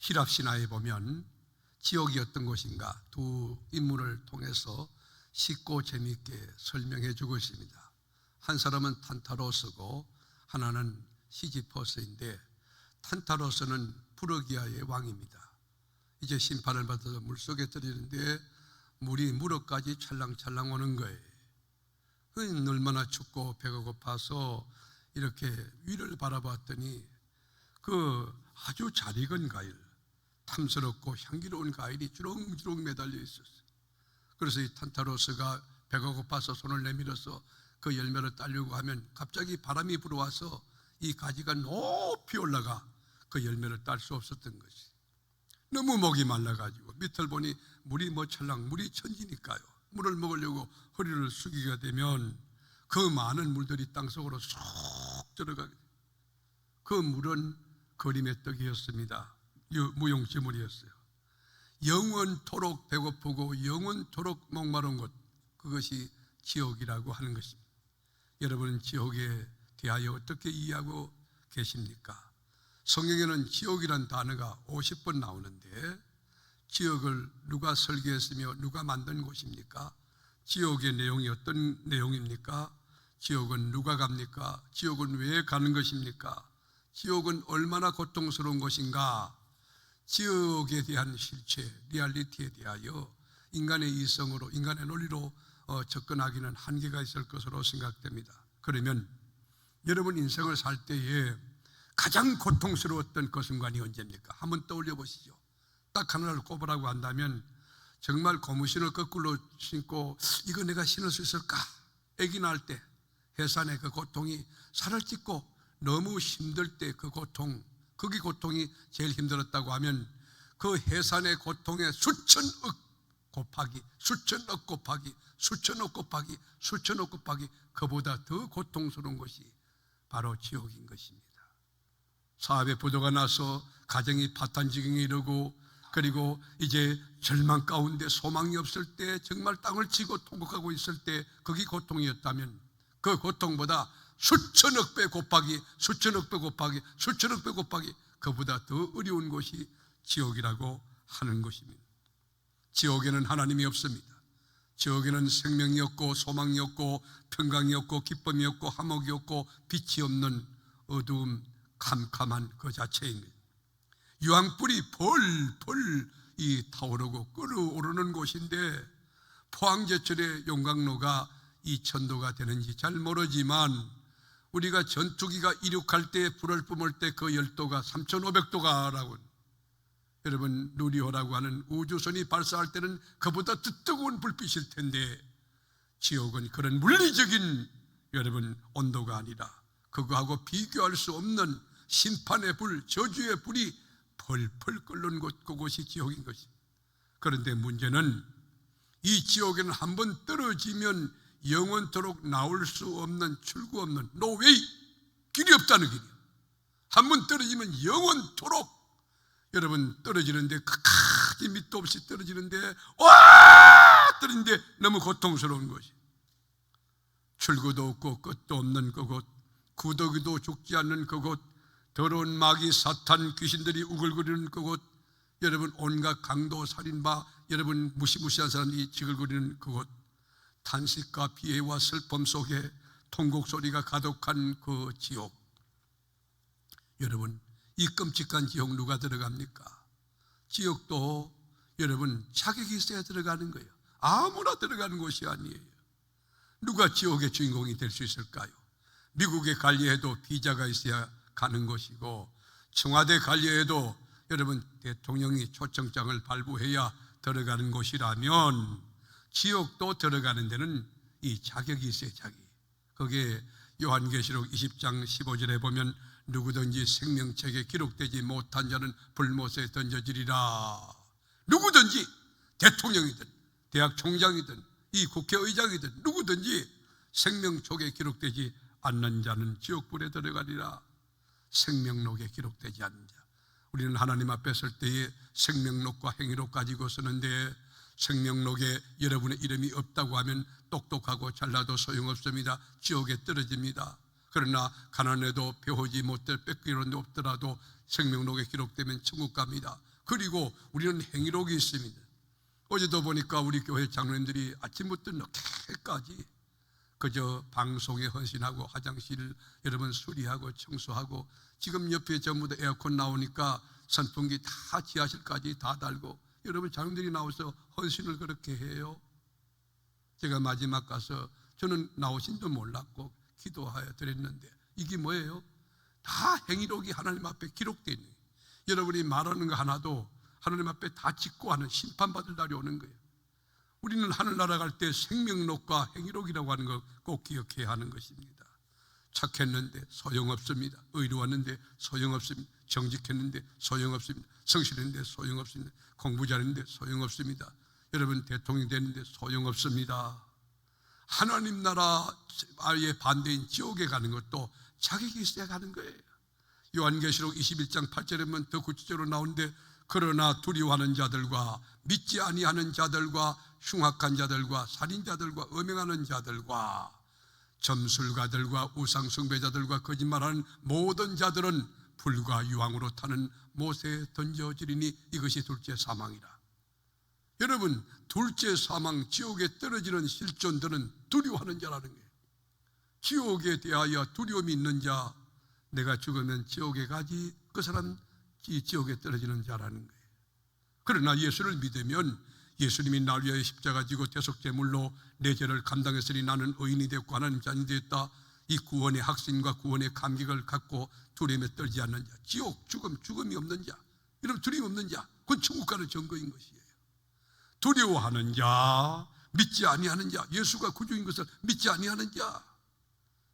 히랍 신화에 보면 지옥이 어떤 곳인가 두 인물을 통해서 쉽고 재미있게 설명해 주고 있습니다. 한 사람은 탄타로스고 하나는 시지퍼스인데, 탄타로스는 부르기아의 왕입니다. 이제 심판을 받아서 물속에 들이는데 물이 무릎까지 찰랑찰랑 오는 거예요. 얼마나 춥고 배가 고파서 이렇게 위를 바라봤더니 그 아주 잘 익은 과일, 탐스럽고 향기로운 과일이 주렁주렁 매달려 있었어요. 그래서 이 탄타로스가 배가 고파서 손을 내밀어서 그 열매를 따려고 하면 갑자기 바람이 불어와서 이 가지가 높이 올라가 그 열매를 딸 수 없었던 것이, 너무 목이 말라가지고 밑을 보니 물이 찰랑, 물이 천지니까요. 물을 먹으려고 허리를 숙이게 되면 그 많은 물들이 땅속으로 쏙 들어가게 돼요. 그 물은 그림의 떡이었습니다. 무용지물이었어요. 영원토록 배고프고 영원토록 목마른 곳, 그것이 지옥이라고 하는 것입니다. 여러분은 지옥에 대하여 어떻게 이해하고 계십니까? 성경에는 지옥이란 단어가 50번 나오는데, 지옥을 누가 설계했으며 누가 만든 곳입니까? 지옥의 내용이 어떤 내용입니까? 지옥은 누가 갑니까? 지옥은 왜 가는 것입니까? 지옥은 얼마나 고통스러운 것인가? 지옥에 대한 실체, 리얼리티에 대하여 인간의 이성으로, 인간의 논리로 접근하기는 한계가 있을 것으로 생각됩니다. 그러면 여러분 인생을 살 때에 가장 고통스러웠던 그 순간이 언제입니까? 한번 떠올려 보시죠. 딱 하나를 꼽으라고 한다면 정말 고무신을 거꾸로 신고 이거 내가 신을 수 있을까? 아기 낳을 때 해산의 그 고통이 살을 찢고 너무 힘들 때 그 고통, 거기 고통이 제일 힘들었다고 하면 그 해산의 고통의 수천억 곱하기 수천억 곱하기 수천억 곱하기 수천억 곱하기 그보다 더 고통스러운 것이 바로 지옥인 것입니다. 사업에 부도가 나서 가정이 파탄지경에 이르고, 그리고 이제 절망 가운데 소망이 없을 때, 정말 땅을 치고 통곡하고 있을 때 그게 고통이었다면 그 고통보다 수천억 배 곱하기 수천억 배 곱하기 수천억 배 곱하기 그보다 더 어려운 것이 지옥이라고 하는 것입니다. 지옥에는 하나님이 없습니다. 지옥에는 생명이 없고 소망이 없고 평강이 없고 기쁨이 없고 화목이 없고 빛이 없는 어두움, 캄캄한 그 자체입니다. 유황불이 펄펄 타오르고 끓어오르는 곳인데, 포항제철의 용광로가 이 천도가 되는지 잘 모르지만 우리가 전투기가 이륙할 때 불을 뿜을 때 그 열도가 3500도가라고, 여러분 누리호라고 하는 우주선이 발사할 때는 그보다 더 뜨거운 불빛일 텐데, 지옥은 그런 물리적인 여러분 온도가 아니라 그거하고 비교할 수 없는 심판의 불, 저주의 불이 펄펄 끓는 곳, 그곳이 지옥인 것입니다. 그런데 문제는 이 지옥에는 한번 떨어지면 영원토록 나올 수 없는, 출구 없는 노웨이, 길이 없다는 길이에요. 한번 떨어지면 영원토록 여러분 떨어지는데, 끝까지 밑도 없이 떨어지는데, 와 떨어지는데 너무 고통스러운 것이, 출구도 없고 끝도 없는 그곳, 구더기도 죽지 않는 그곳, 더러운 마귀 사탄 귀신들이 우글거리는 그곳, 여러분 온갖 강도 살인마, 여러분 무시무시한 사람들이 지글거리는 그곳, 탄식과 비애와 슬픔 속에 통곡 소리가 가득한 그 지옥. 여러분 이 끔찍한 지옥 누가 들어갑니까? 지옥도 여러분 자격이 있어야 들어가는 거예요. 아무나 들어가는 곳이 아니에요. 누가 지옥의 주인공이 될 수 있을까요? 미국에 관리해도 비자가 있어야 가는 것이고, 청와대 관리해도 여러분 대통령이 초청장을 발부해야 들어가는 곳이라면, 지옥도 들어가는 데는 이 자격이 있어요. 자격. 거기에 요한계시록 20장 15절에 보면 누구든지 생명책에 기록되지 못한 자는 불못에 던져지리라. 누구든지, 대통령이든 대학 총장이든 이 국회의장이든 누구든지 생명책에 기록되지 않는 자는 지옥불에 들어가리라. 생명록에 기록되지 않는 자. 우리는 하나님 앞에 설 때에 생명록과 행위록 가지고 쓰는데, 생명록에 여러분의 이름이 없다고 하면 똑똑하고 잘나도 소용없습니다. 지옥에 떨어집니다. 그러나 가난해도 배우지 못할 뺏기는 없더라도 생명록에 기록되면 천국 갑니다. 그리고 우리는 행위록이 있습니다. 어제도 보니까 우리 교회 장로님들이 아침부터 늦게까지 그저 방송에 헌신하고 화장실 여러분 수리하고 청소하고, 지금 옆에 전부 다 에어컨 나오니까 선풍기 다 지하실까지 다 달고 여러분 장로님들이 나와서 헌신을 그렇게 해요. 제가 마지막 가서 저는 나오신 줄 몰랐고 기도하여 드렸는데 이게 뭐예요? 다 행위록이 하나님 앞에 기록되어 있는 거예요. 여러분이 말하는 거 하나도 하나님 앞에 다 짓고 하는 심판받을 날이 오는 거예요. 우리는 하늘나라 갈 때 생명록과 행위록이라고 하는 거 꼭 기억해야 하는 것입니다. 착했는데 소용없습니다. 의로웠는데 소용없습니다. 정직했는데 소용없습니다. 성실했는데 소용없습니다. 공부 잘했는데 소용없습니다. 여러분 대통령이 됐는데 소용없습니다. 하나님 나라의 반대인 지옥에 가는 것도 자격이 있어야 가는 거예요. 요한계시록 21장 8절에 보면 더 구체적으로 나오는데, 그러나 두려워하는 자들과 믿지 아니하는 자들과 흉악한 자들과 살인자들과 음행하는 자들과 점술가들과 우상숭배자들과 거짓말하는 모든 자들은 불과 유황으로 타는 못에 던져지리니 이것이 둘째 사망이라. 여러분, 둘째 사망, 지옥에 떨어지는 실존들은 두려워하는 자라는 거예요. 지옥에 대하여 두려움이 있는 자, 내가 죽으면 지옥에 가지, 그 사람 지옥에 떨어지는 자라는 거예요. 그러나 예수를 믿으면 예수님이 날 위하여 십자가 지고 대속제물로 내 죄를 감당했으니 나는 의인이 되었고 하나님 자녀이 되었다. 이 구원의 확신과 구원의 감격을 갖고 두려움에 떨지 않는 자, 지옥, 죽음이 없는 자, 이런 두려움 없는 자, 그건 천국 가는 증거인 것이에요. 두려워하는 자, 믿지 아니하는 자, 예수가 구주인 것을 믿지 아니하는 자,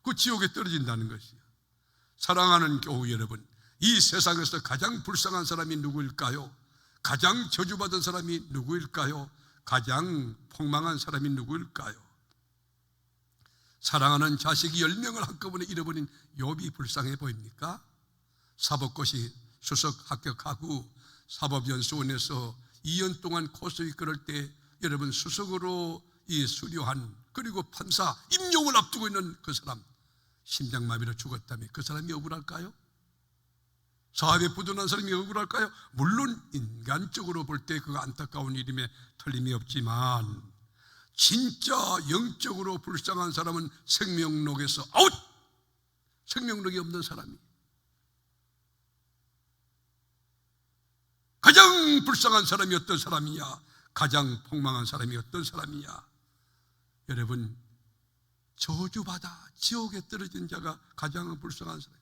그 지옥에 떨어진다는 것이에요. 사랑하는 교우 여러분, 이 세상에서 가장 불쌍한 사람이 누구일까요? 가장 저주받은 사람이 누구일까요? 가장 폭망한 사람이 누구일까요? 사랑하는 자식이 10명을 한꺼번에 잃어버린 욥이 불쌍해 보입니까? 사법고시 수석 합격하고 사법연수원에서 2년 동안 코스위 끌을 때 여러분 수석으로 이 수료한, 그리고 판사 임용을 앞두고 있는 그 사람 심장마비로 죽었다면 그 사람이 억울할까요? 사업에 부도난 사람이 억울할까요? 물론 인간적으로 볼 때 그거 안타까운 일임에 틀림이 없지만 진짜 영적으로 불쌍한 사람은 생명록에서 아웃! 생명록이 없는 사람이. 가장 불쌍한 사람이 어떤 사람이냐? 가장 폭망한 사람이 어떤 사람이냐? 여러분, 저주받아 지옥에 떨어진 자가 가장 불쌍한 사람.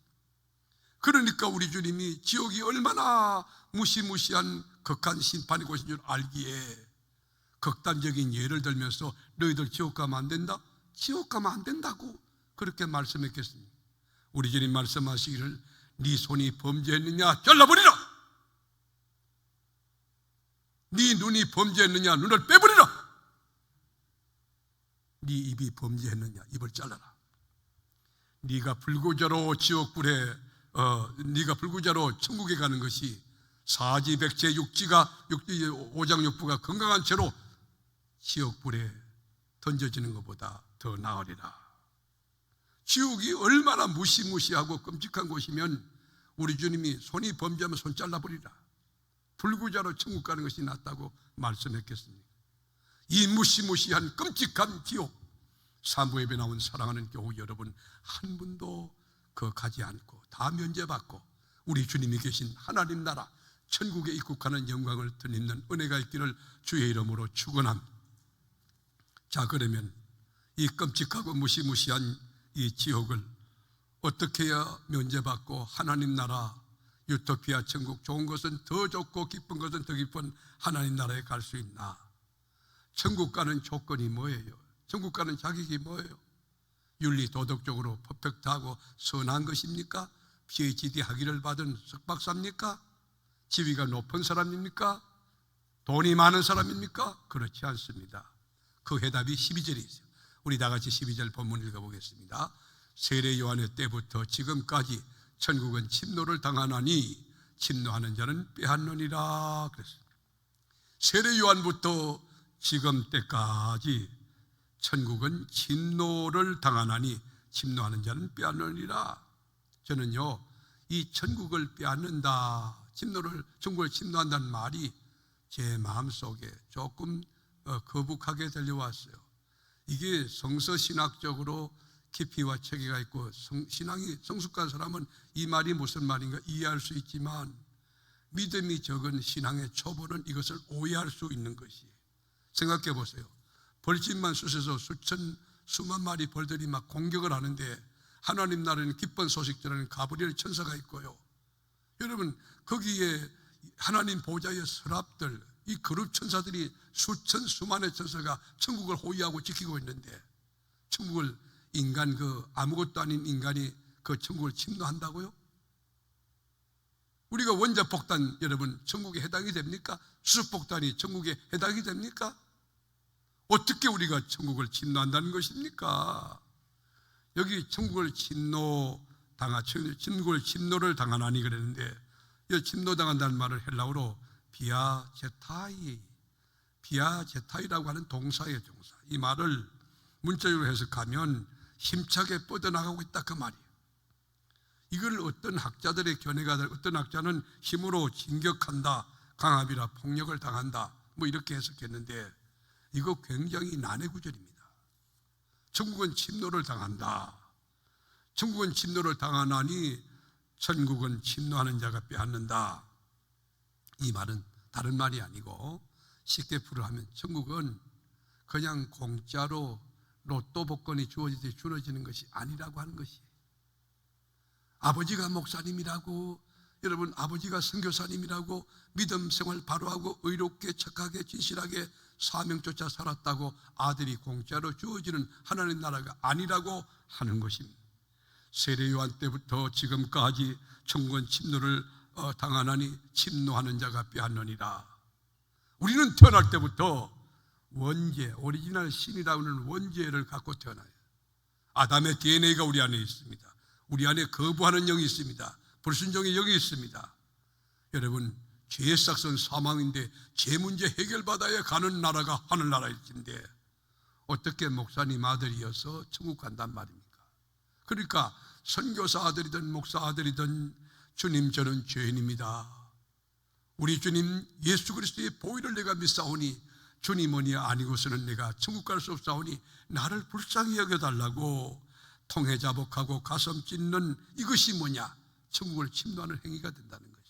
그러니까 우리 주님이 지옥이 얼마나 무시무시한 극한 심판의 곳인 줄 알기에 극단적인 예를 들면서 너희들 지옥 가면 안 된다? 지옥 가면 안 된다고 그렇게 말씀했겠습니다. 우리 주님 말씀하시기를 네 손이 범죄했느냐 잘라버리라, 네 눈이 범죄했느냐 눈을 빼버리라, 네 입이 범죄했느냐 입을 잘라라. 네가 불구자로 지옥불에 네가 불구자로 천국에 가는 것이 사지백제 오장육부가 건강한 채로 지옥불에 던져지는 것보다 더 나으리라. 지옥이 얼마나 무시무시하고 끔찍한 곳이면 우리 주님이 손이 범죄하면 손 잘라버리라, 불구자로 천국 가는 것이 낫다고 말씀했겠습니까? 이 무시무시한 끔찍한 지옥, 사무엘에 나온 사랑하는 교우 여러분, 한 분도 가지 않고 다 면제받고 우리 주님이 계신 하나님 나라 천국에 입국하는 영광을 드리는 은혜가 있기를 주의 이름으로 축원합니다. 자, 그러면 이 끔찍하고 무시무시한 이 지옥을 어떻게 해야 면제받고 하나님 나라 유토피아 천국, 좋은 것은 더 좋고 기쁜 것은 더 기쁜 하나님 나라에 갈 수 있나? 천국 가는 조건이 뭐예요? 천국 가는 자격이 뭐예요? 윤리 도덕적으로 퍼펙트하고 선한 것입니까? PhD 학위를 받은 석박사입니까? 지위가 높은 사람입니까? 돈이 많은 사람입니까? 그렇지 않습니다. 그 해답이 12절에 있어요. 우리 다 같이 12절 본문 읽어보겠습니다. 세례 요한의 때부터 지금까지 천국은 침노를 당하나니 침노하는 자는 빼앗느니라 그랬습니다. 세례 요한부터 지금 때까지 천국은 침노를 당하나니 침노하는 자는 빼앗느니라. 저는요, 이 천국을 빼앗는다, 천국을 침노한다는 말이 제 마음속에 조금 거북하게 들려왔어요. 이게 성서신학적으로 깊이와 체계가 있고 신앙이 성숙한 사람은 이 말이 무슨 말인가 이해할 수 있지만, 믿음이 적은 신앙의 초보는 이것을 오해할 수 있는 것이에요. 생각해 보세요. 벌집만 쑤셔서 수만 마리 벌들이 막 공격을 하는데, 하나님 나라에는 기쁜 소식 전하는 가브리엘 천사가 있고요, 여러분 거기에 하나님 보좌의 서랍들, 이 그룹 천사들이 수만의 천사가 천국을 호위하고 지키고 있는데, 천국을 아무것도 아닌 인간이 그 천국을 침노한다고요? 우리가 원자폭탄, 여러분 천국에 해당이 됩니까? 수소폭탄이 천국에 해당이 됩니까? 어떻게 우리가 천국을 침노한다는 것입니까? 여기 천국을 침노를 당하나니 그랬는데, 이 침노당한다는 말을 헬라어로 비아제타이라고 하는 동사예요, 동사. 이 말을 문자적으로 해석하면 힘차게 뻗어나가고 있다, 그 말이에요. 이걸 어떤 학자들의 견해가, 어떤 학자는 힘으로 진격한다, 강압이라 폭력을 당한다, 뭐 이렇게 해석했는데, 이거 굉장히 난해 구절입니다. 천국은 침노를 당한다. 천국은 침노를 당하나니 천국은 침노하는 자가 빼앗는다. 이 말은 다른 말이 아니고, 쉽게 풀어하면 천국은 그냥 공짜로 로또 복권이 주어지는 것이 아니라고 하는 것이에요. 아버지가 목사님이라고, 여러분 아버지가 선교사님이라고 믿음 생활 바로하고 의롭게 착하게 진실하게 사명조차 살았다고 아들이 공짜로 주어지는 하나님 나라가 아니라고 하는 것입니다. 세례 요한 때부터 지금까지 천국은 침노를 당하나니 침노하는 자가 빼앗느니라. 우리는 태어날 때부터 원죄, 오리지널 신이라고 하는 원죄를 갖고 태어나요. 아담의 DNA가 우리 안에 있습니다. 우리 안에 거부하는 영이 있습니다. 불순종의 영이 있습니다. 여러분, 죄의 삭은 사망인데 죄 문제 해결받아야 가는 나라가 하늘나라일진데, 어떻게 목사님 아들이어서 천국 간단 말입니까? 그러니까 선교사 아들이든 목사 아들이든, 주님 저는 죄인입니다. 우리 주님 예수 그리스도의 보혈을 내가 믿사오니 주님은이 아니고서는 내가 천국 갈 수 없사오니 나를 불쌍히 여겨달라고 통회자복하고 가슴 찢는 이것이 뭐냐? 천국을 침노하는 행위가 된다는 것이.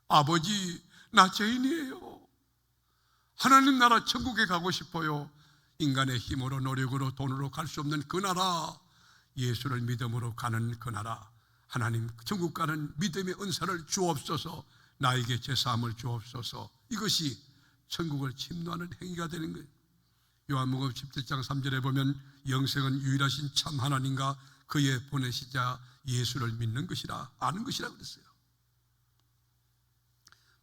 아버지, 나 죄인이에요. 하나님 나라 천국에 가고 싶어요. 인간의 힘으로 노력으로 돈으로 갈 수 없는 그 나라, 예수를 믿음으로 가는 그 나라, 하나님 천국 가는 믿음의 은사를 주옵소서, 나에게 제사함을 주옵소서. 이것이 천국을 침노하는 행위가 되는 거예요. 요한복음 17장 3절에 보면 영생은 유일하신 참 하나님과 그의 보내시자 예수를 믿는 것이라, 아는 것이라 그랬어요.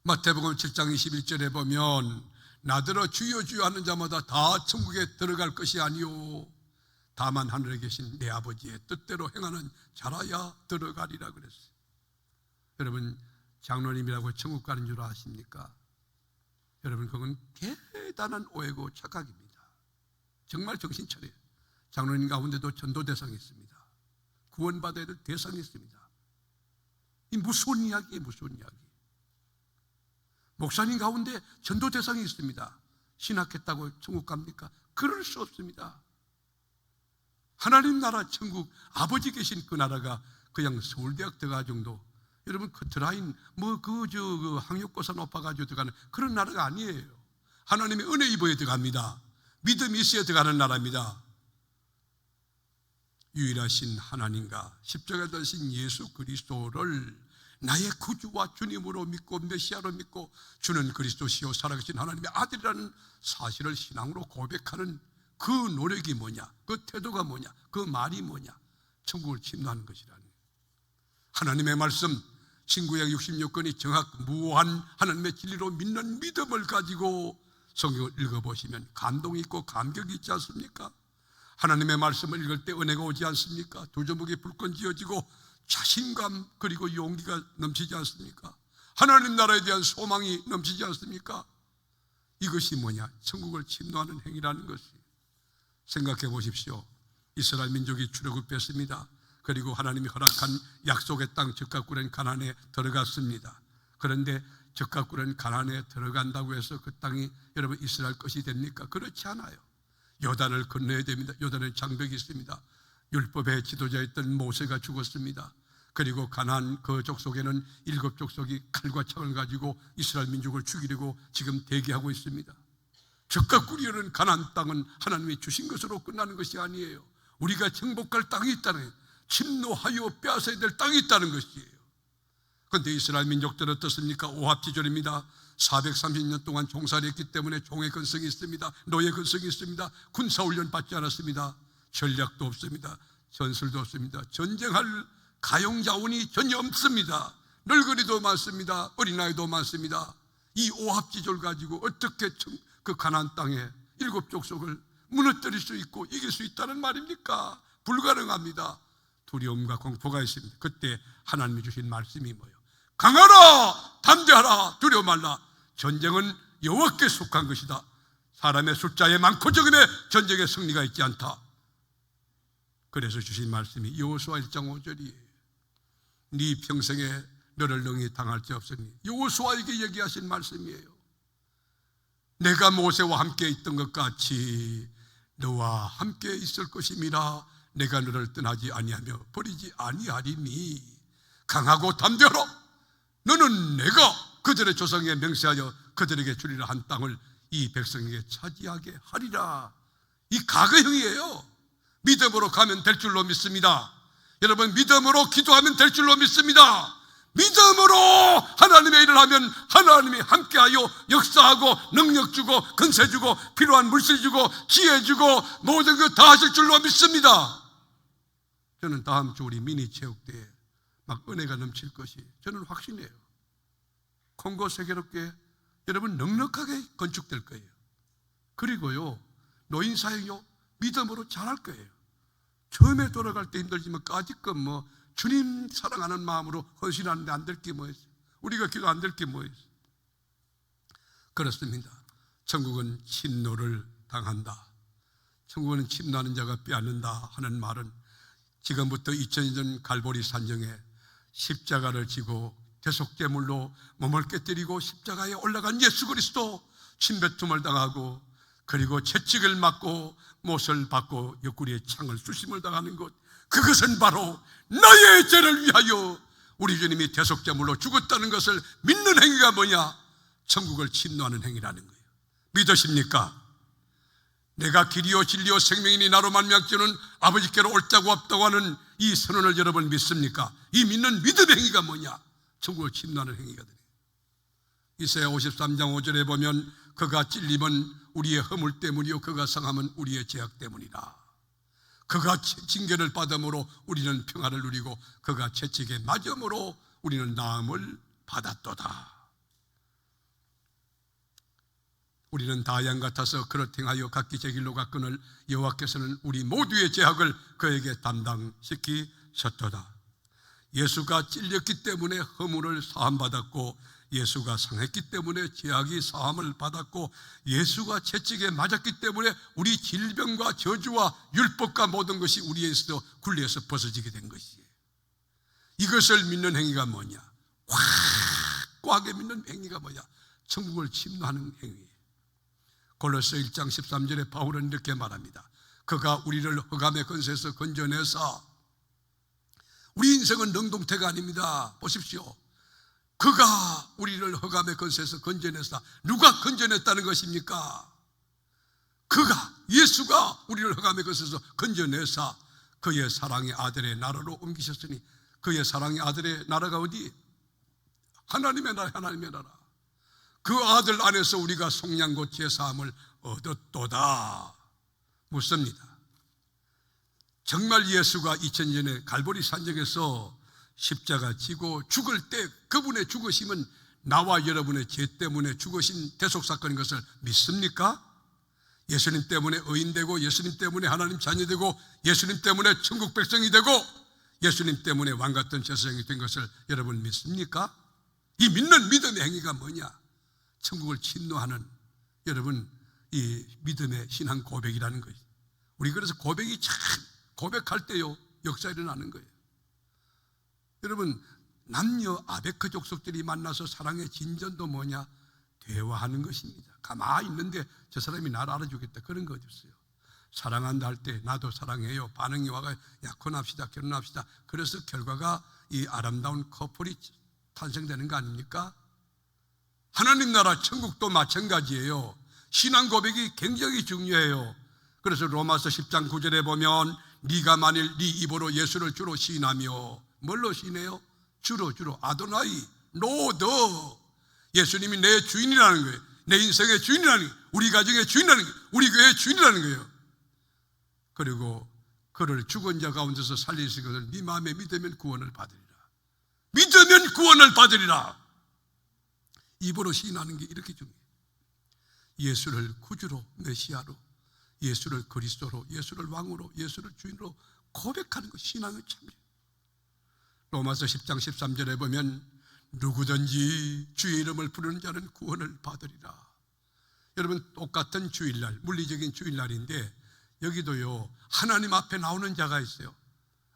마태복음 7장 21절에 보면 나더러 주여 주여 하는 자마다 다 천국에 들어갈 것이 아니요 다만 하늘에 계신 내 아버지의 뜻대로 행하는 자라야 들어가리라 그랬어요. 여러분, 장로님이라고 천국 가는 줄 아십니까? 여러분, 그건 대단한 오해고 착각입니다. 정말 정신 차려요. 장로님 가운데도 전도 대상이 있습니다. 구원받아야 될 대상이 있습니다. 이 무서운 이야기예요, 무서운 이야기. 목사님 가운데 전도 대상이 있습니다. 신학했다고 천국 갑니까? 그럴 수 없습니다. 하나님 나라 천국, 아버지 계신 그 나라가 그냥 서울대학 들어가 정도, 여러분 그 드라인 그 학력고사 높아가지고 들어가는 그런 나라가 아니에요. 하나님의 은혜 입어야 들어갑니다. 믿음이 있어야 들어가는 나라입니다. 유일하신 하나님과 십자가에 달리신 예수 그리스도를 나의 구주와 주님으로 믿고 메시아로 믿고 주는 그리스도시요 살아계신 하나님의 아들이라는 사실을 신앙으로 고백하는 그 노력이 뭐냐, 그 태도가 뭐냐, 그 말이 뭐냐? 천국을 침노하는 것이라는 거예요. 하나님의 말씀, 신구약 66권이 정확무한 하나님의 진리로 믿는 믿음을 가지고 성경을 읽어보시면 감동이 있고 감격이 있지 않습니까? 하나님의 말씀을 읽을 때 은혜가 오지 않습니까? 두 조목이 불끈 지어지고 자신감 그리고 용기가 넘치지 않습니까? 하나님 나라에 대한 소망이 넘치지 않습니까? 이것이 뭐냐? 천국을 침노하는 행위라는 것이. 생각해 보십시오. 이스라엘 민족이 출애굽했습니다. 그리고 하나님이 허락한 약속의 땅 적각구른 가나안에 들어갔습니다. 그런데 적각구른 가나안에 들어간다고 해서 그 땅이 여러분 이스라엘 것이 됩니까? 그렇지 않아요. 요단을 건너야 됩니다. 요단에 장벽이 있습니다. 율법의 지도자였던 모세가 죽었습니다. 그리고 가나안 그 족속에는 7 족속이 칼과 창을 가지고 이스라엘 민족을 죽이려고 지금 대기하고 있습니다. 적각구리는 가나안 땅은 하나님이 주신 것으로 끝나는 것이 아니에요. 우리가 정복할 땅이 있다는, 침노하여 빼앗아야 될 땅이 있다는 것이에요. 그런데 이스라엘 민족들은 어떻습니까? 오합지졸입니다. 430년 동안 종살이 했기 때문에 종의 근성이 있습니다. 노예 근성이 있습니다. 군사훈련 받지 않았습니다. 전략도 없습니다. 전술도 없습니다. 전쟁할 가용자원이 전혀 없습니다. 늙은이도 많습니다. 어린아이도 많습니다. 이 오합지졸 가지고 어떻게 그 가나안 땅에 7 족속을 무너뜨릴 수 있고 이길 수 있다는 말입니까? 불가능합니다. 두려움과 공포가 있습니다. 그때 하나님이 주신 말씀이 뭐예요? 강하라, 담대하라, 두려워 말라. 전쟁은 여호와께 속한 것이다. 사람의 숫자에 많고 적음에 전쟁에 승리가 있지 않다. 그래서 주신 말씀이 여호수아 1장 5절이에요. 네 평생에 너를 능히 당할 자 없으니, 여호수아에게 얘기하신 말씀이에요. 내가 모세와 함께 있던 것 같이 너와 함께 있을 것임이라. 내가 너를 떠나지 아니하며 버리지 아니하리니 강하고 담대하라. 너는 내가 그들의 조상에 맹세하여 그들에게 주리라 한 땅을 이 백성에게 차지하게 하리라. 이 가거형이에요. 믿음으로 가면 될 줄로 믿습니다. 여러분, 믿음으로 기도하면 될 줄로 믿습니다. 믿음으로 하나님의 일을 하면 하나님이 함께하여 역사하고 능력 주고 근세 주고 필요한 물질 주고 지혜 주고 모든 것 다 하실 줄로 믿습니다. 저는 다음 주 우리 미니 체육대회 막 은혜가 넘칠 것이 저는 확신해요. 콩고 세계롭게 여러분 넉넉하게 건축될 거예요. 그리고요, 노인사역요 믿음으로 잘할 거예요. 처음에 돌아갈 때 힘들지만 까짓것 뭐 주님 사랑하는 마음으로 헌신하는데 안 될 게 뭐 있어요? 우리가 기도 안 될 게 뭐 있어요? 그렇습니다. 천국은 침노를 당한다. 천국은 침노하는 자가 빼앗는다 하는 말은 지금부터 2000년 전 갈보리 산정에 십자가를 지고 대속제물로 몸을 깨뜨리고 십자가에 올라간 예수 그리스도 침뱉음을 당하고 그리고 채찍을 맞고 못을 받고 옆구리에 창을 쑤심을 당하는 것, 그것은 바로 나의 죄를 위하여 우리 주님이 대속제물로 죽었다는 것을 믿는 행위가 뭐냐? 천국을 침노하는 행위라는 거예요. 믿으십니까? 내가 길이요 진리요 생명이니 나로 말미암아 주는 아버지께로 올 자가 없다고 하는 이 선언을 여러분 믿습니까? 이 믿는 믿음의 행위가 뭐냐? 천국을 침노하는 행위가 되네요. 이사야 53장 5절에 보면 그가 찔림은 우리의 허물 때문이요 그가 상함은 우리의 죄악 때문이라. 그가 징계를 받음으로 우리는 평화를 누리고 그가 채찍에 맞음으로 우리는 나음을 받았도다. 우리는 다 양 같아서 그릇 행하여 각기 제 길로 갔거늘 여호와께서는 우리 모두의 죄악을 그에게 담당시키셨도다. 예수가 찔렸기 때문에 허물을 사함받았고, 예수가 상했기 때문에 죄악이 사함을 받았고, 예수가 채찍에 맞았기 때문에 우리 질병과 저주와 율법과 모든 것이 우리에서 굴레에서 벗어지게 된 것이에요. 이것을 믿는 행위가 뭐냐? 확고하게 믿는 행위가 뭐냐? 천국을 침노하는 행위예요. 골로새 1장 13절에 바울은 이렇게 말합니다. 그가 우리를 흑암의 권세에서 건져내사, 우리 인생은 능동태가 아닙니다. 보십시오. 그가 우리를 흑암의 권세에서 건져내사, 누가 건져냈다는 것입니까? 그가, 예수가 우리를 흑암의 권세에서 건져내사 그의 사랑의 아들의 나라로 옮기셨으니, 그의 사랑의 아들의 나라가 어디? 하나님의 나라, 하나님의 나라. 그 아들 안에서 우리가 속량곧 제사함을 얻었도다. 묻습니다. 정말 예수가 2000년 전에 갈보리 산정에서 십자가 지고 죽을 때 그분의 죽으심은 나와 여러분의 죄 때문에 죽으신 대속사건인 것을 믿습니까? 예수님 때문에 의인되고, 예수님 때문에 하나님 자녀되고, 예수님 때문에 천국 백성이 되고, 예수님 때문에 왕같은 제사장이 된 것을 여러분 믿습니까? 이 믿는 믿음의 행위가 뭐냐? 천국을 침노하는, 여러분, 이 믿음의 신앙 고백이라는 것이. 우리 그래서 고백이 참 고백할 때요 역사 일어나는 거예요. 여러분, 남녀 아베크 족속들이 만나서 사랑의 진전도 뭐냐? 대화하는 것입니다. 가만히 있는데 저 사람이 나를 알아주겠다, 그런 거 없어요. 사랑한다 할 때 나도 사랑해요 반응이 와가 약혼합시다, 결혼합시다. 그래서 결과가 이 아름다운 커플이 탄생되는 거 아닙니까? 하나님 나라 천국도 마찬가지예요. 신앙 고백이 굉장히 중요해요. 그래서 로마서 10장 9절에 보면 네가 만일 네 입으로 예수를 주로 시인하며, 뭘로 시인해요? 주로 아도나이 노드, 예수님이 내 주인이라는 거예요. 내 인생의 주인이라는 거예요. 우리 가정의 주인이라는 거예요. 우리 교회의 주인이라는 거예요. 그리고 그를 죽은 자 가운데서 살리실 것을 네 마음에 믿으면 구원을 받으리라. 믿으면 구원을 받으리라. 입으로 시인하는 게 이렇게 중요해요. 예수를 구주로, 메시아로, 예수를 그리스도로, 예수를 왕으로, 예수를 주인으로 고백하는 것, 신앙의 참여. 로마서 10장 13절에 보면 누구든지 주의 이름을 부르는 자는 구원을 받으리라. 여러분, 똑같은 주일날, 물리적인 주일날인데 여기도요 하나님 앞에 나오는 자가 있어요.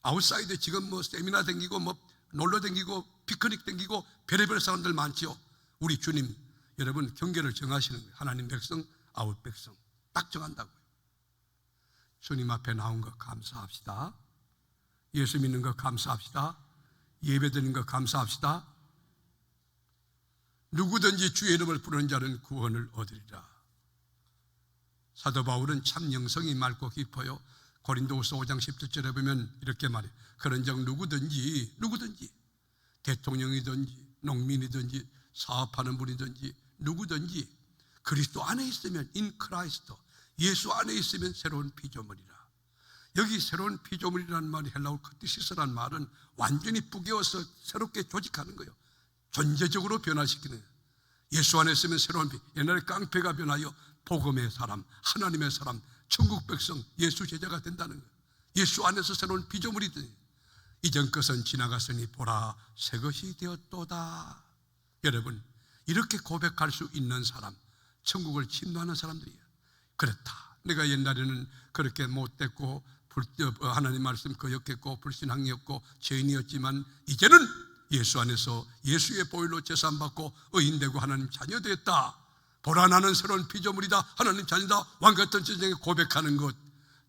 아웃사이드 지금 뭐 세미나 댕기고 뭐 놀러 댕기고 피크닉 댕기고 별의별 사람들 많죠. 우리 주님, 여러분 경계를 정하시는 거예요. 하나님 백성, 아웃 백성 딱 정한다고요. 주님 앞에 나온 거 감사합시다. 예수 믿는 거 감사합시다. 예배 드리는 거 감사합시다. 누구든지 주의 이름을 부르는 자는 구원을 얻으리라. 사도 바울은 참 영성이 맑고 깊어요. 고린도후서 5장 17절에 보면 이렇게 말해요. 그런즉 누구든지 대통령이든지 농민이든지 사업하는 분이든지 누구든지 그리스도 안에 있으면, 인 크라이스트, 예수 안에 있으면 새로운 피조물이라. 여기 새로운 피조물이라는 말이 헬라어 크티시스라는 말은 완전히 부개어서 새롭게 조직하는 거예요. 존재적으로 변화시키는 거예요. 예수 안에 있으면 새로운 옛날에 깡패가 변하여 복음의 사람, 하나님의 사람, 천국 백성, 예수 제자가 된다는 거예요. 예수 안에서 새로운 피조물이 돼. 이전 것은 지나갔으니 보라 새 것이 되었도다. 여러분, 이렇게 고백할 수 있는 사람, 천국을 침노하는 사람들이에요. 그렇다, 내가 옛날에는 그렇게 못됐고 하나님 말씀 거역했고 불신앙이었고 죄인이었지만 이제는 예수 안에서 예수의 보혈로 제사함받고 의인되고 하나님 자녀 되었다. 보라 나는 새로운 피조물이다, 하나님 자녀다, 왕같은 세상에 고백하는 것,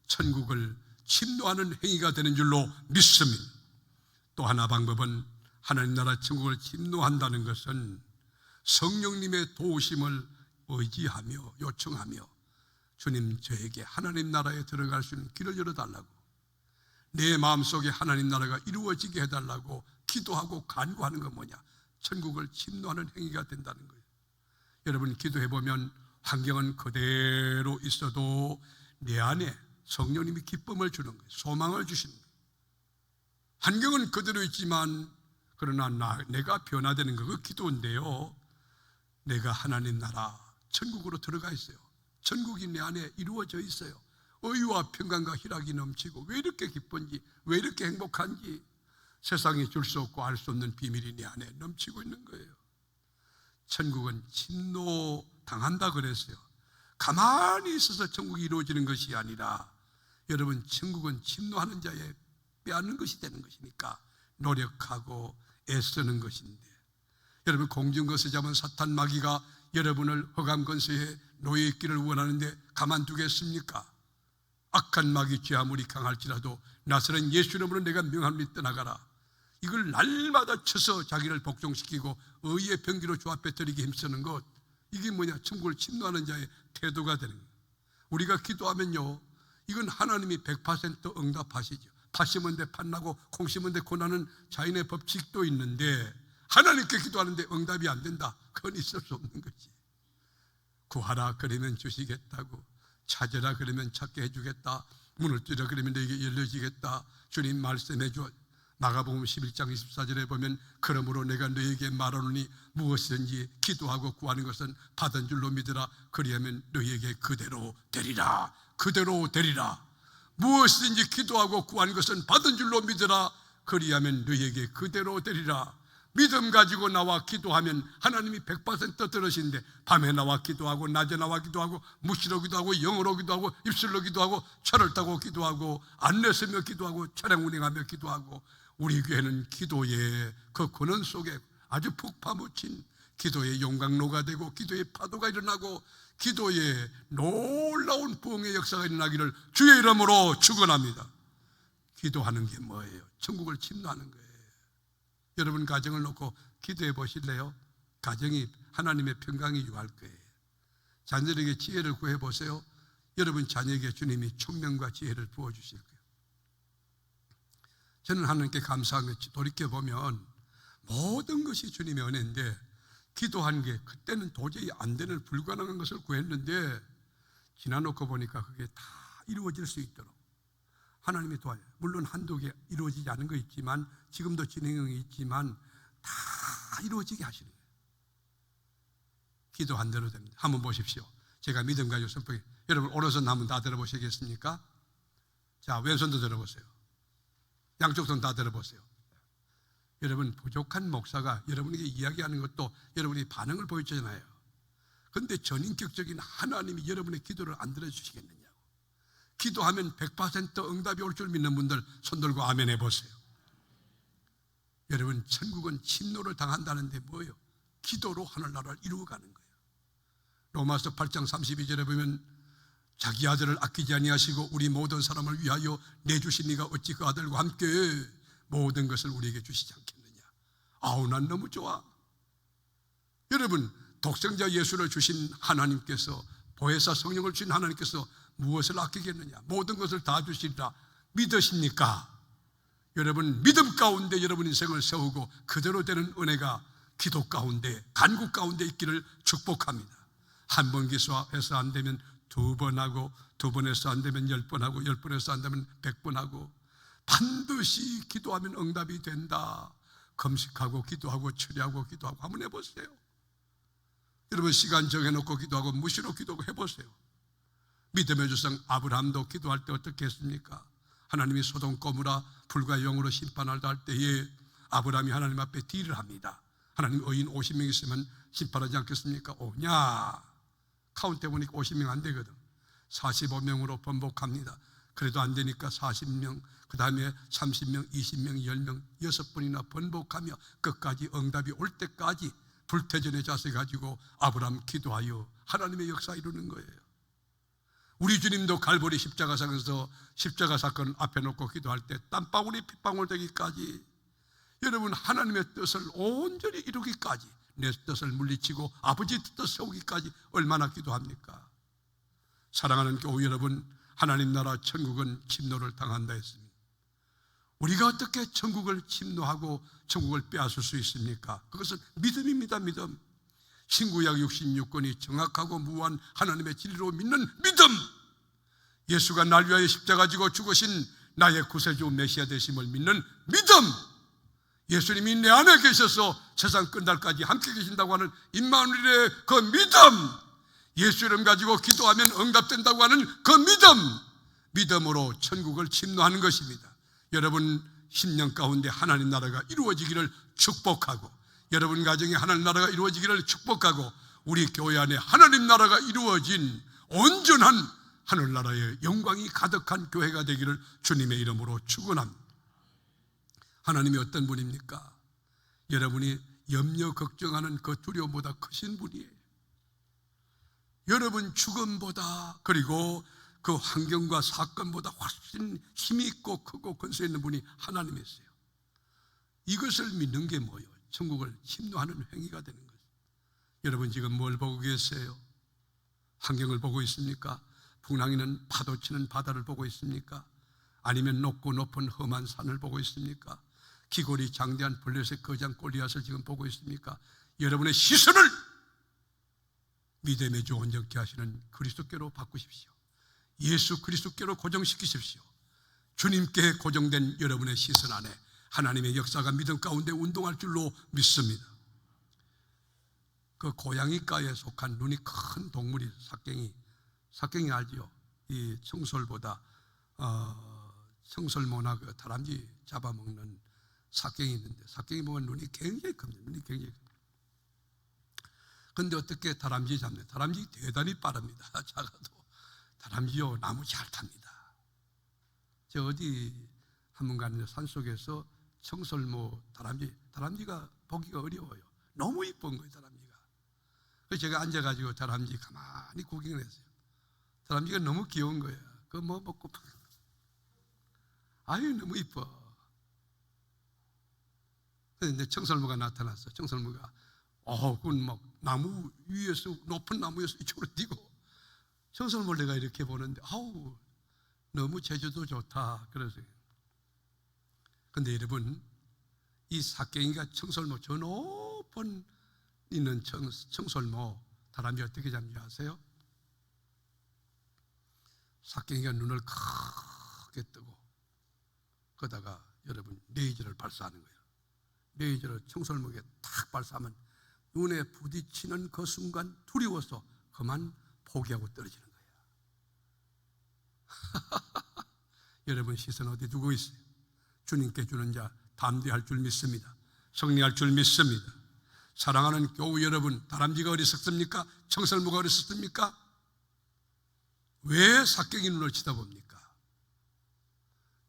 천국을 침노하는 행위가 되는 줄로 믿습니다. 또 하나 방법은, 하나님 나라 천국을 침노한다는 것은 성령님의 도우심을 의지하며 요청하며, 주님 저에게 하나님 나라에 들어갈 수 있는 길을 열어달라고, 내 마음속에 하나님 나라가 이루어지게 해달라고 기도하고 간구하는 건 뭐냐? 천국을 침노하는 행위가 된다는 거예요. 여러분, 기도해보면 환경은 그대로 있어도 내 안에 성령님이 기쁨을 주는 거예요. 소망을 주시는 거예요. 환경은 그대로 있지만 그러나 내가 변화되는 거, 그 기도인데요, 내가 하나님 나라 천국으로 들어가 있어요. 천국이 내 안에 이루어져 있어요. 의와 평강과 희락이 넘치고 왜 이렇게 기쁜지, 왜 이렇게 행복한지 세상에 줄 수 없고 알 수 없는 비밀이 내 안에 넘치고 있는 거예요. 천국은 침노당한다 그랬어요. 가만히 있어서 천국이 이루어지는 것이 아니라, 여러분, 천국은 침노하는 자에 빼앗는 것이 되는 것이니까 노력하고 애쓰는 것인데, 여러분, 공중거스 잡은 사탄 마귀가 여러분을 허감건세에 노예 있기를 원하는데 가만두겠습니까? 악한 마귀 죄 아무리 강할지라도 나사렛 예수 이름으로 내가 명하노니 떠나가라. 이걸 날마다 쳐서 자기를 복종시키고 의의 병기로 주 앞에 드리게 힘쓰는 것, 이게 뭐냐? 천국을 침노하는 자의 태도가 되는 거예요. 우리가 기도하면요, 이건 하나님이 100% 응답하시죠. 팥 심은 데 팥나고 콩 심은 데 고나는 자연의 법칙도 있는데, 하나님께 기도하는데 응답이 안 된다, 그건 있을 수 없는 거지. 구하라 그러면 주시겠다고, 찾으라 그러면 찾게 해주겠다, 문을 두드려 그러면 너에게 열려지겠다, 주님 말씀해 줘. 마가복음 11장 24절에 보면 그러므로 내가 너에게 말하노니 무엇이든지 기도하고 구하는 것은 받은 줄로 믿으라. 그리하면 너에게 그대로 되리라. 그대로 되리라. 무엇이든지 기도하고 구하는 것은 받은 줄로 믿으라. 그리하면 너에게 그대로 되리라. 믿음 가지고 나와 기도하면 하나님이 100% 들으시는데, 밤에 나와 기도하고 낮에 나와 기도하고 무시로 기도하고 영어로 기도하고 입술로 기도하고 차를 타고 기도하고 안내 서며 기도하고 차량 운행하며 기도하고, 우리 교회는 기도의 그 근원 속에 아주 푹 파묻힌 기도의 용광로가 되고 기도의 파도가 일어나고 기도의 놀라운 부흥의 역사가 일어나기를 주의 이름으로 축원합니다. 기도하는 게 뭐예요? 천국을 침노하는 거예요. 여러분 가정을 놓고 기도해 보실래요? 가정이 하나님의 평강이 유할 거예요. 자녀에게 지혜를 구해 보세요. 여러분 자녀에게 주님이 총명과 지혜를 부어주실 거예요. 저는 하나님께 감사한 것이, 돌이켜보면 모든 것이 주님의 은혜인데 기도한 게 그때는 도저히 안 되는 불가능한 것을 구했는데 지나놓고 보니까 그게 다 이루어질 수 있도록 하나님이 도와요. 물론 한두 개 이루어지지 않은 거 있지만, 지금도 진행형이 있지만 다 이루어지게 하시는 거예요. 기도한 대로 됩니다. 한번 보십시오. 제가 믿음 가지고 선포해. 여러분 오른손 한번 다 들어보시겠습니까? 자, 왼손도 들어보세요. 양쪽 손 다 들어보세요. 여러분, 부족한 목사가 여러분에게 이야기하는 것도 여러분이 반응을 보여주잖아요. 그런데 전인격적인 하나님이 여러분의 기도를 안 들어주시겠느냐고. 기도하면 100% 응답이 올 줄 믿는 분들 손 들고 아멘 해보세요. 여러분, 천국은 침노를 당한다는데 뭐예요? 기도로 하늘나라를 이루어가는 거예요. 로마서 8장 32절에 보면 자기 아들을 아끼지 아니하시고 우리 모든 사람을 위하여 내주신 이가 어찌 그 아들과 함께 모든 것을 우리에게 주시지 않겠느냐. 아우, 난 너무 좋아. 여러분, 독생자 예수를 주신 하나님께서, 보혜사 성령을 주신 하나님께서 무엇을 아끼겠느냐? 모든 것을 다 주시리라 믿으십니까? 여러분, 믿음 가운데 여러분 인생을 세우고 그대로 되는 은혜가 기도 가운데, 간구 가운데 있기를 축복합니다. 한 번 기도해서 안 되면 2번 하고, 2번 해서 안 되면 10번 하고, 10번 해서 안 되면 100번 하고, 반드시 기도하면 응답이 된다. 금식하고 기도하고 처리하고 기도하고 한번 해보세요. 여러분, 시간 정해놓고 기도하고 무시로 기도하고 해보세요. 믿음의 조상 아브라함도 기도할 때 어떻게 했습니까? 하나님이 소돔 고무라 불과 영으로 심판하다 할 때에 아브라함이 하나님 앞에 딜을 합니다. 하나님, 의인 50명 있으면 심판하지 않겠습니까? 오냐? 카운트 해보니까 50명 안 되거든. 45명으로 번복합니다. 그래도 안 되니까 40명, 그 다음에 30명, 20명, 10명, 6번이나 번복하며 끝까지 응답이 올 때까지 불태전의 자세 가지고 아브라함 기도하여 하나님의 역사 이루는 거예요. 우리 주님도 갈보리 십자가상에서 십자가 사건 앞에 놓고 기도할 때 땀방울이 핏방울 되기까지, 여러분, 하나님의 뜻을 온전히 이루기까지, 내 뜻을 물리치고 아버지 뜻을 세우기까지 얼마나 기도합니까? 사랑하는 교우 여러분, 하나님 나라 천국은 침노를 당한다 했습니다. 우리가 어떻게 천국을 침노하고 천국을 빼앗을 수 있습니까? 그것은 믿음입니다. 믿음. 신구약 66권이 정확하고 무한 하나님의 진리로 믿는 믿음. 예수가 날 위하여 십자가 지고 죽으신 나의 구세주 메시아 되심을 믿는 믿음. 예수님이 내 안에 계셔서 세상 끝날까지 함께 계신다고 하는 임마누엘의 그 믿음. 예수 이름 가지고 기도하면 응답된다고 하는 그 믿음. 믿음으로 천국을 침노하는 것입니다. 여러분 10년 가운데 하나님 나라가 이루어지기를 축복하고, 여러분 가정에 하나님 나라가 이루어지기를 축복하고, 우리 교회 안에 하나님 나라가 이루어진 온전한 하늘나라의 영광이 가득한 교회가 되기를 주님의 이름으로 축원합니다. 하나님이 어떤 분입니까? 여러분이 염려 걱정하는 그 두려움보다 크신 분이에요. 여러분 죽음보다, 그리고 그 환경과 사건보다 훨씬 힘이 있고 크고 근세 있는 분이 하나님이세요. 이것을 믿는 게 뭐예요? 천국을 침노하는 행위가 되는 거죠. 여러분 지금 뭘 보고 계세요? 환경을 보고 있습니까? 풍랑이는 파도 치는 바다를 보고 있습니까? 아니면 높고 높은 험한 산을 보고 있습니까? 기골이 장대한 블레셋 거장 골리앗을 지금 보고 있습니까? 여러분의 시선을 믿음의 주 온전케 하시는 그리스도께로 바꾸십시오. 예수 그리스도께로 고정시키십시오. 주님께 고정된 여러분의 시선 안에 하나님의 역사가 믿음 가운데 운동할 줄로 믿습니다. 그 고양이과에 속한 눈이 큰 동물이 삭갱이 알지요? 이 청설보다 청설모나 그 다람쥐 잡아먹는 삭경이 있는데 삭경이 보면 눈이 굉장히 큽니다. 눈이 굉장히 큽니다. 그런데 어떻게 다람쥐 잡네? 다람쥐 대단히 빠릅니다. 작아도 다람쥐요 나무 잘 탑니다. 저 어디 한번 갔는데 산속에서 청설모 다람쥐가 보기가 어려워요. 너무 이쁜 거예요, 다람쥐가. 그래서 제가 앉아가지고 다람쥐 가만히 구경을 했어요. 다람쥐가 너무 귀여운 거예요. 그거 뭐 먹고 아유 너무 이뻐. 그런데 청설모가 나타났어. 청설모가 그건 막 나무 위에서 높은 나무에서 이쪽으로 뛰고 청설모를 내가 이렇게 보는데 아우 너무 제주도 좋다. 그래서 근데 여러분 이 삭경이가 청설모 저 높은 있는 청설모 다람쥐 어떻게 잡는지 아세요? 삭경이가 눈을 크게 뜨고 거다가 여러분 레이저를 발사하는 거예요. 레이저를 청설모에 탁 발사하면 눈에 부딪히는 그 순간 두려워서 그만 포기하고 떨어지는 거예요. 여러분 시선 어디 두고 있어요? 주님께 주는 자 담대할 줄 믿습니다. 승리할 줄 믿습니다. 사랑하는 교우 여러분, 다람쥐가 어리석습니까? 청설모가 어리석습니까? 왜 삭경이 눈을 쳐다봅니까?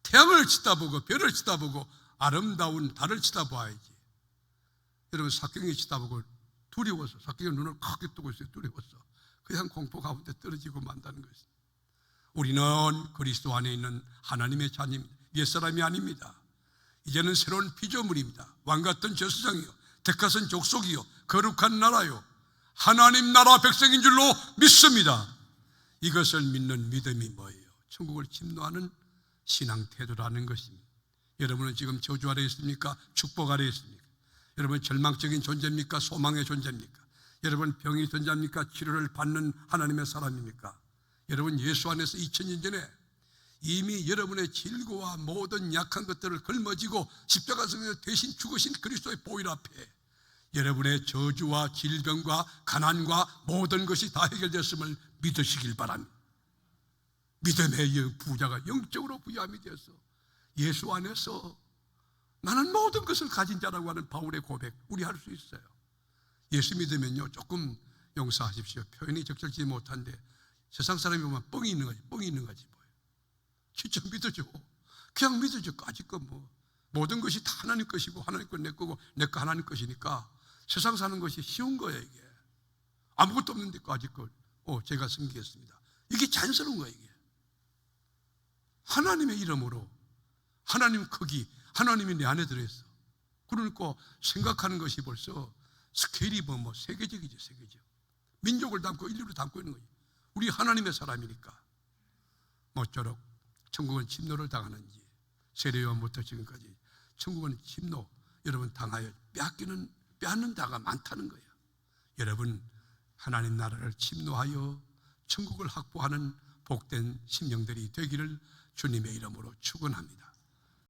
태양을 쳐다보고 별을 쳐다보고 아름다운 달을 쳐다봐야지. 여러분 삭경이 쳐다보고 두려워서 삭경이 눈을 크게 뜨고 있어요. 두려워서 그냥 공포 가운데 떨어지고 만다는 것입니다. 우리는 그리스도 안에 있는 하나님의 자녀입니다. 옛사람이 아닙니다. 이제는 새로운 피조물입니다. 왕같은 저수장이요 택하신 족속이요 거룩한 나라요 하나님 나라 백성인 줄로 믿습니다. 이것을 믿는 믿음이 뭐예요? 천국을 침노하는 신앙 태도라는 것입니다. 여러분은 지금 저주 아래 있습니까? 축복 아래 있습니까? 여러분 절망적인 존재입니까? 소망의 존재입니까? 여러분 병이 존재합니까? 치료를 받는 하나님의 사람입니까? 여러분 예수 안에서 2000년 전에 이미 여러분의 질고와 모든 약한 것들을 걸머지고 십자가에서 대신 죽으신 그리스도의 보혈 앞에 여러분의 저주와 질병과 가난과 모든 것이 다 해결됐음을 믿으시길 바랍니다. 믿음의 부자가 영적으로 부유함이 되어서 예수 안에서 나는 모든 것을 가진 자라고 하는 바울의 고백 우리 할 수 있어요. 예수 믿으면요 조금 용서하십시오. 표현이 적절치 못한데 세상 사람이 보면 뻥이 있는 거지 뭐예요. 진짜 믿어줘. 그냥 믿어줘. 까짓거 뭐 모든 것이 다 하나님 것이고 하나님 것 내 거고 내 거 하나님 것이니까 세상 사는 것이 쉬운 거예요. 이게 아무것도 없는데 까짓거 제가 섬기겠습니다. 이게 자연스러운 거예요. 이게 하나님의 이름으로 하나님 크기 하나님이 내 안에 들어있어. 그러니까 생각하는 것이 벌써 스케일이 뭐 세계적이죠. 세계적 민족을 담고 인류를 담고 있는 거죠. 우리 하나님의 사람이니까 모쪼록 천국은 침노를 당하는지 세례요한부터 지금까지 천국은 침노 여러분 당하여 빼앗는 자가 많다는 거예요. 여러분 하나님 나라를 침노하여 천국을 확보하는 복된 심령들이 되기를 주님의 이름으로 축원합니다.